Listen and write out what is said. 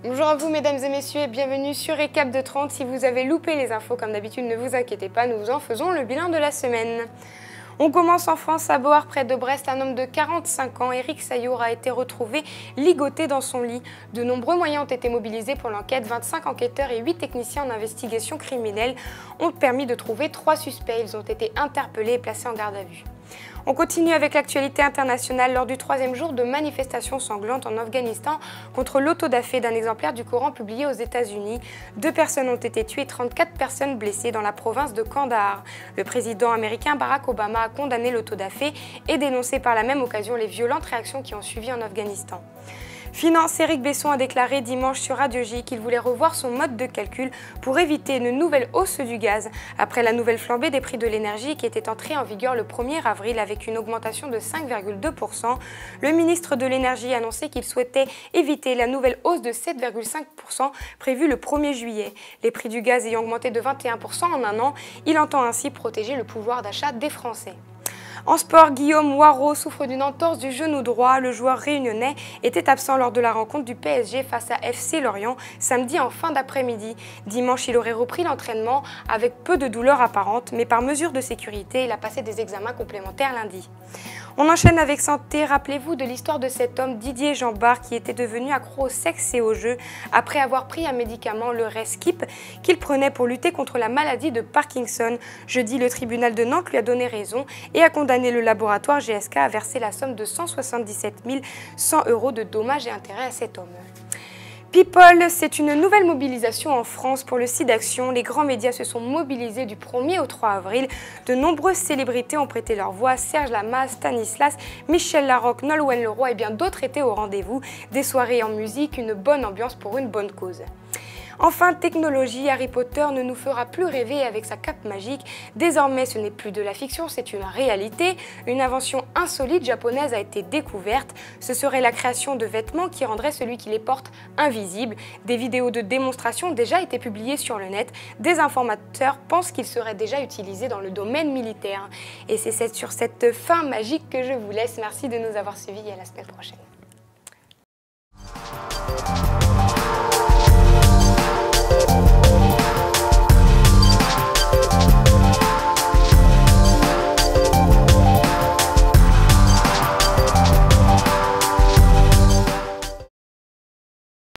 Bonjour à vous mesdames et messieurs et bienvenue sur Récap de 30. Si vous avez loupé les infos comme d'habitude, ne vous inquiétez pas, nous en faisons le bilan de la semaine. On commence en France, à Boar, près de Brest. Un homme de 45 ans, Éric Saillour, a été retrouvé ligoté dans son lit. De nombreux moyens ont été mobilisés pour l'enquête. 25 enquêteurs et 8 techniciens en investigation criminelle ont permis de trouver 3 suspects. Ils ont été interpellés et placés en garde à vue. On continue avec l'actualité internationale. Lors du 3e jour de manifestations sanglantes en Afghanistan contre l'autodafé d'un exemplaire du Coran publié aux États-Unis, 2 personnes ont été tuées et 34 personnes blessées dans la province de Kandahar. Le président américain Barack Obama a condamné l'autodafé et dénoncé par la même occasion les violentes réactions qui ont suivi en Afghanistan. Finance, Éric Besson a déclaré dimanche sur Radio J qu'il voulait revoir son mode de calcul pour éviter une nouvelle hausse du gaz après la nouvelle flambée des prix de l'énergie qui était entrée en vigueur le 1er avril avec une augmentation de 5,2%. Le ministre de l'Énergie a annoncé qu'il souhaitait éviter la nouvelle hausse de 7,5% prévue le 1er juillet. Les prix du gaz ayant augmenté de 21% en un an, il entend ainsi protéger le pouvoir d'achat des Français. En sport, Guillaume Waro souffre d'une entorse du genou droit. Le joueur réunionnais était absent lors de la rencontre du PSG face à FC Lorient samedi en fin d'après-midi. Dimanche, il aurait repris l'entraînement avec peu de douleurs apparentes, mais par mesure de sécurité, il a passé des examens complémentaires lundi. On enchaîne avec santé. Rappelez-vous de l'histoire de cet homme, Didier Jeanbart, qui était devenu accro au sexe et au jeu après avoir pris un médicament, le Reskip, qu'il prenait pour lutter contre la maladie de Parkinson. Jeudi, le tribunal de Nantes lui a donné raison et a condamné le laboratoire GSK à verser la somme de 177 100 € de dommages et intérêts à cet homme. People, c'est une nouvelle mobilisation en France pour le SIDAction. Les grands médias se sont mobilisés du 1er au 3 avril. De nombreuses célébrités ont prêté leur voix. Serge Lama, Stanislas, Michel Larocque, Nolwenn Leroy et bien d'autres étaient au rendez-vous. Des soirées en musique, une bonne ambiance pour une bonne cause. Enfin, technologie, Harry Potter ne nous fera plus rêver avec sa cape magique. Désormais, ce n'est plus de la fiction, c'est une réalité. Une invention insolite japonaise a été découverte. Ce serait la création de vêtements qui rendrait celui qui les porte invisible. Des vidéos de démonstration ont déjà été publiées sur le net. Des informateurs pensent qu'il serait déjà utilisé dans le domaine militaire. Et c'est sur cette fin magique que je vous laisse. Merci de nous avoir suivis et à la semaine prochaine.